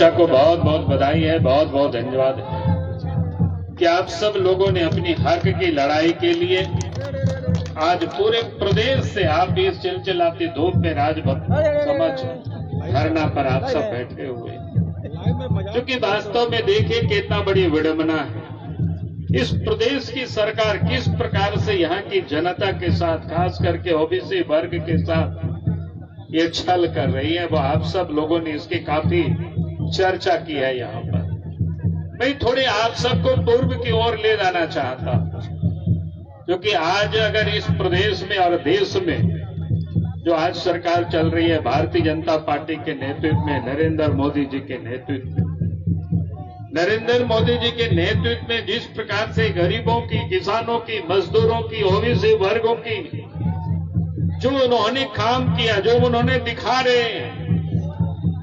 मोर्चा को बहुत बहुत बधाई है, बहुत बहुत धन्यवाद है कि आप सब लोगों ने अपनी हक की लड़ाई के लिए आज पूरे प्रदेश से आप भी इस चिलचिलाती धूप में राजभवन समझ धरना पर आप सब बैठे हुए, क्योंकि वास्तव में देखिए कितना बड़ी विडंबना है। इस प्रदेश की सरकार किस प्रकार से यहाँ की जनता के साथ, खास करके ओबीसी वर्ग के साथ ये छल कर रही है, वो आप सब लोगों ने इसकी काफी चर्चा की है यहाँ पर। मैं थोड़े आप सबको पूर्व की ओर ले जाना चाहता हूं, क्योंकि आज अगर इस प्रदेश में और देश में जो आज सरकार चल रही है भारतीय जनता पार्टी के नेतृत्व में, नरेंद्र मोदी जी के नेतृत्व में, नरेंद्र मोदी जी के नेतृत्व में जिस प्रकार से गरीबों की, किसानों की, मजदूरों की, ओबीसी वर्गों की जो उन्होंने काम किया, जो उन्होंने दिखा रहे हैं,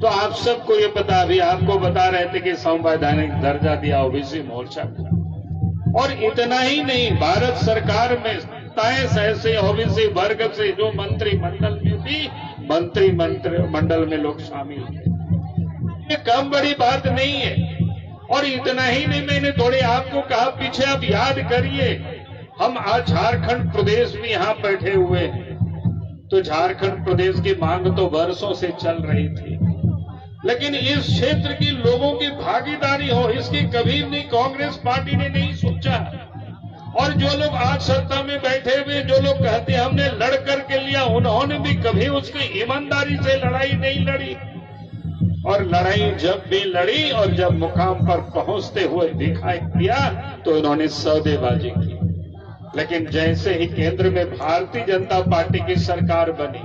तो आप सबको ये पता, अभी आपको बता रहे थे कि संवैधानिक दर्जा दिया ओबीसी मोर्चा को। और इतना ही नहीं, भारत सरकार में 27 ऐसे ओबीसी वर्ग से जो मंत्रिमंडल में भी मंत्रिमंडल में लोग शामिल हैं, ये कम बड़ी बात नहीं है। और इतना ही नहीं, मैंने थोड़े आपको कहा पीछे, अब याद करिए, हम आज झारखंड प्रदेश में यहां बैठे हुए हैं, तो झारखंड प्रदेश की मांग तो वर्षों से चल रही थी, लेकिन इस क्षेत्र की लोगों की भागीदारी हो, इसकी कभी भी कांग्रेस पार्टी ने नहीं सोचा। और जो लोग आज सत्ता में बैठे हुए, जो लोग कहते हैं हमने लड़ करके लिया, उन्होंने भी कभी उसकी ईमानदारी से लड़ाई नहीं लड़ी। और लड़ाई जब भी लड़ी और जब मुकाम पर पहुंचते हुए दिखाई दिया तो उन्होंने सौदेबाजी की। लेकिन जैसे ही केंद्र में भारतीय जनता पार्टी की सरकार बनी,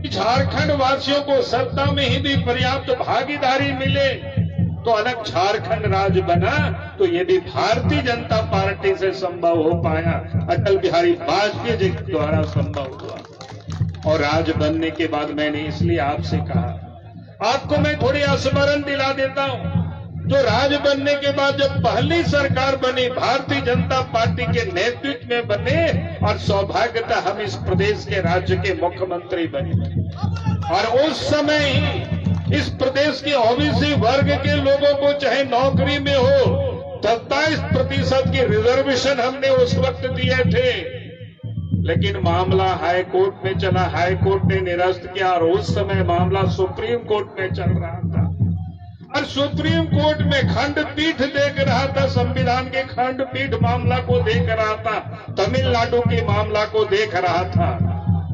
झारखंड वासियों को सत्ता में ही भी पर्याप्त भागीदारी मिले तो अलग झारखंड राज्य बना, तो ये भी भारतीय जनता पार्टी से संभव हो पाया, अटल बिहारी वाजपेयी जी द्वारा संभव हुआ। और राज्य बनने के बाद मैंने इसलिए आपसे कहा, आपको मैं थोड़ी स्मरण दिला देता हूं, जो राज बनने के बाद जब पहली सरकार बनी भारतीय जनता पार्टी के नेतृत्व में बने, और सौभाग्यता हम इस प्रदेश के राज्य के मुख्यमंत्री बने, और उस समय ही इस प्रदेश के ओबीसी वर्ग के लोगों को चाहे नौकरी में हो 27% की रिजर्वेशन हमने उस वक्त दिए थे। लेकिन मामला हाई कोर्ट में चला, हाई कोर्ट ने निरस्त किया, और उस समय मामला सुप्रीम कोर्ट में चल रहा था, और सुप्रीम कोर्ट में खंडपीठ देख रहा था, संविधान के खंडपीठ मामला को देख रहा था, तमिलनाडु के मामला को देख रहा था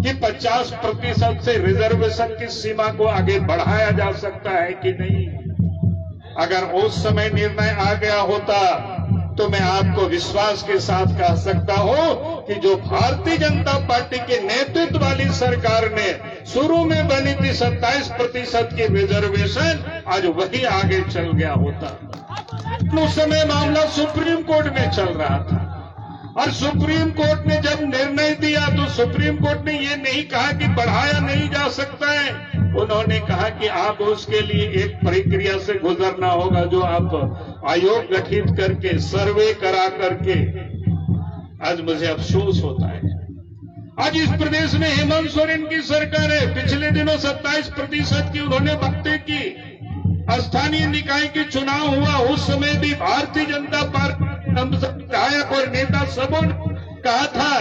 कि 50% से रिजर्वेशन की सीमा को आगे बढ़ाया जा सकता है कि नहीं। अगर उस समय निर्णय आ गया होता तो मैं आपको विश्वास के साथ कह सकता हूं कि जो भारतीय जनता पार्टी के नेतृत्व वाली सरकार ने शुरू में बनी थी 27% की रिजर्वेशन, आज वही आगे चल गया होता। उस समय मामला सुप्रीम कोर्ट में चल रहा था, और सुप्रीम कोर्ट ने जब निर्णय दिया तो सुप्रीम कोर्ट ने ये नहीं कहा कि बढ़ाया नहीं जा सकता है, उन्होंने कहा कि आप उसके लिए एक प्रक्रिया से गुजरना होगा, जो आप आयोग गठित करके, सर्वे करा करके। आज मुझे अफसोस होता है, आज इस प्रदेश में हेमंत सोरेन की सरकार है, पिछले दिनों 27% की उन्होंने बातें की। स्थानीय निकाय के चुनाव हुआ, उस समय भी भारतीय जनता पार्टी विधायक और नेता सबों ने कहा था,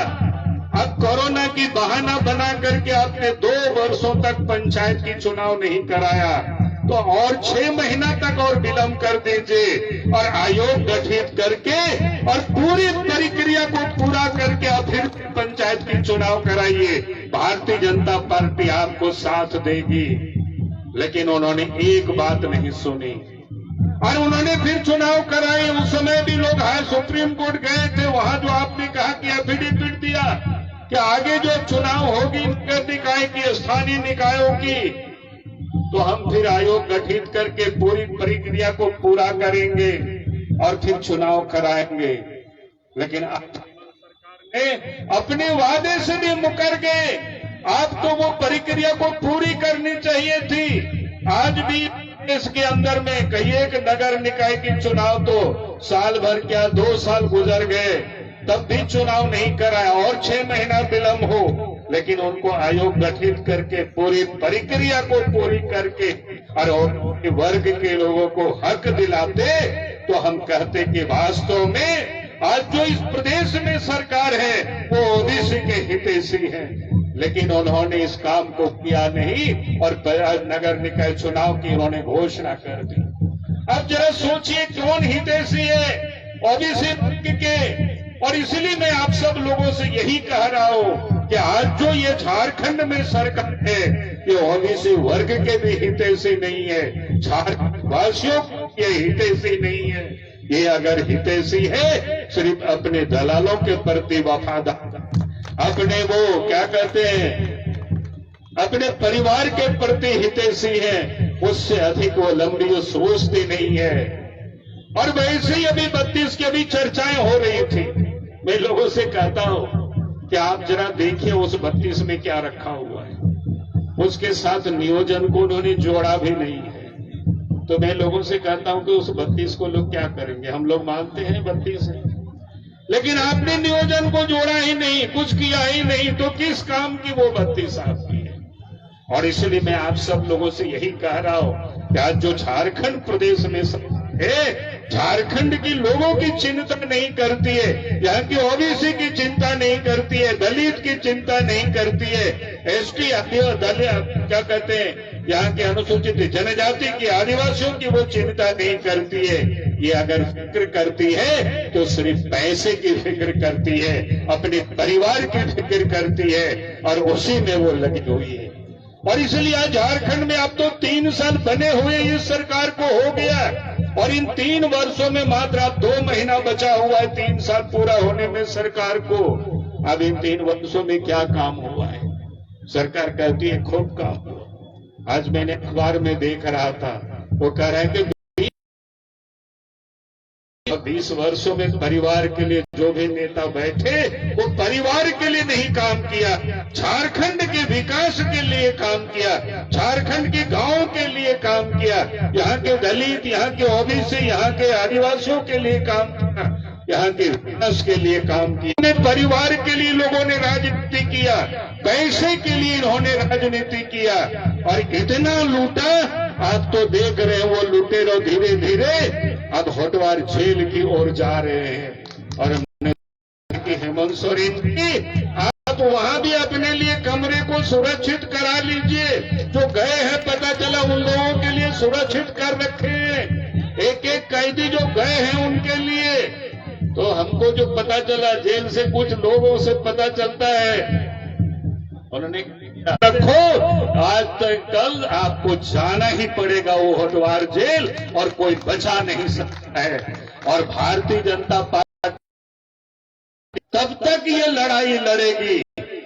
अब कोरोना की बहाना बना करके आपने 2 वर्षों तक पंचायत की चुनाव नहीं कराया, तो और 6 महीना तक और विलंब कर दीजिए, और आयोग गठित करके और पूरी प्रक्रिया को पूरा करके आप फिर पंचायत की चुनाव कराइए, भारतीय जनता पार्टी आपको साथ देगी। लेकिन उन्होंने एक बात नहीं सुनी, और उन्होंने फिर चुनाव कराए। उस समय भी लोग हाई सुप्रीम कोर्ट गए थे, वहां जो आपने कहा कि एफिडेविट दिया कि आगे जो चुनाव होगी नगर निकाय की, स्थानीय निकायों की, तो हम फिर आयोग गठित करके पूरी प्रक्रिया को पूरा करेंगे और फिर चुनाव कराएंगे। लेकिन सरकार ने अपने वादे से भी मुकर गए। आपको वो प्रक्रिया को पूरी करनी चाहिए थी। आज भी इसके अंदर में कई एक नगर निकाय की चुनाव तो साल भर क्या 2 साल गुजर गए, तब भी चुनाव नहीं कराया और 6 महीना विलंब हो, लेकिन उनको आयोग गठित करके पूरी प्रक्रिया को पूरी करके और वर्ग के लोगों को हक दिलाते तो हम कहते कि वास्तव में आज जो इस प्रदेश में सरकार है वो ओबीसी के हितैषी है, लेकिन उन्होंने इस काम को किया नहीं और नगर निकाय चुनाव की उन्होंने घोषणा कर दी। अब जरा सोचिए कौन हितैषी है ओबीसी वर्ग के। और इसलिए मैं आप सब लोगों से यही कह रहा हूं कि आज जो ये झारखंड में सरकार है ये ओबीसी वर्ग के भी हितैषी नहीं है, झारखंड वासियों के हितैषी नहीं है। ये अगर हितैषी है सिर्फ अपने दलालों के प्रति वफादार, अपने वो क्या कहते हैं अपने परिवार के प्रति हितैषी है, उससे अधिक वो लंबी सोचती नहीं है। और वैसे ही अभी 32 की अभी चर्चाएं हो रही थी। मैं लोगों से कहता हूं कि आप जरा देखिए उस 32 में क्या रखा हुआ है, उसके साथ नियोजन को उन्होंने जोड़ा भी नहीं है। तो मैं लोगों से कहता हूं कि उस 32 को लोग क्या करेंगे। हम लोग मानते हैं 32 है, लेकिन आपने नियोजन को जोड़ा ही नहीं, कुछ किया ही नहीं, तो किस काम की वो 32 आपकी है। और इसलिए मैं आप सब लोगों से यही कह रहा हूं कि आज जो झारखंड प्रदेश में झारखंड के लोगों की चिंता नहीं करती है, यहाँ की ओबीसी की चिंता नहीं करती है, दलित की चिंता नहीं करती है, एसटी क्या कहते हैं यहाँ के अनुसूचित जनजाति की आदिवासियों की वो चिंता नहीं करती है। ये अगर फिक्र करती है तो सिर्फ पैसे की फिक्र करती है, अपने परिवार की फिक्र करती है और उसी में वो लगी हुई है। और इसलिए आज झारखंड में अब तो 3 साल बने हुए इस सरकार को हो गया और इन 3 वर्षों में मात्र अब 2 महीना बचा हुआ है 3 साल पूरा होने में सरकार को। अब इन 3 वर्षों में क्या काम हुआ है? सरकार कहती है खूब काम हुआ। आज मैंने अखबार में देख रहा था, वो कह रहे हैं कि 20 वर्षों में परिवार के लिए जो भी नेता बैठे वो परिवार के लिए नहीं काम किया, झारखंड के विकास के लिए काम किया, झारखंड के गांवों के लिए काम किया, यहाँ के दलित, यहाँ के ओबीसी, यहाँ के आदिवासियों के लिए काम किया, यहाँ के विकास के लिए काम किया। परिवार के लिए लोगों ने राजनीति किया, पैसे के लिए इन्होंने राजनीति किया और इतना लूटा। आप तो देख रहे हैं वो लुटेरे धीरे धीरे अब होटवार जेल की ओर जा रहे हैं। और हेमंत सोरेन की आप वहां भी अपने लिए कमरे को सुरक्षित करा लीजिए। जो गए हैं पता चला उन लोगों के लिए सुरक्षित कर रखे हैं, एक एक कैदी जो गए हैं उनके लिए। तो हमको जो पता चला जेल से कुछ लोगों से पता चलता है उन्होंने रखो आज तक कल आपको जाना ही पड़ेगा वो होटवार जेल और कोई बचा नहीं सकता है। और भारतीय जनता पार्टी तब तक ये लड़ाई लड़ेगी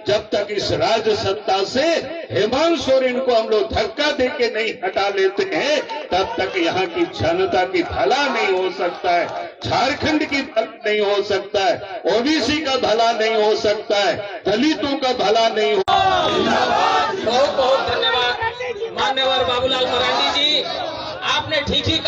जब तक इस राज्य सत्ता से हेमंत सोरेन को हम लोग धक्का देके नहीं हटा लेते हैं, तब तक यहाँ की जनता की भला नहीं हो सकता है, झारखंड की भला नहीं हो सकता है, ओबीसी का भला नहीं हो सकता है, दलितों का भला नहीं हो। बहुत बहुत धन्यवाद मान्यवर बाबूलाल मरांडी जी, आपने ठीक ही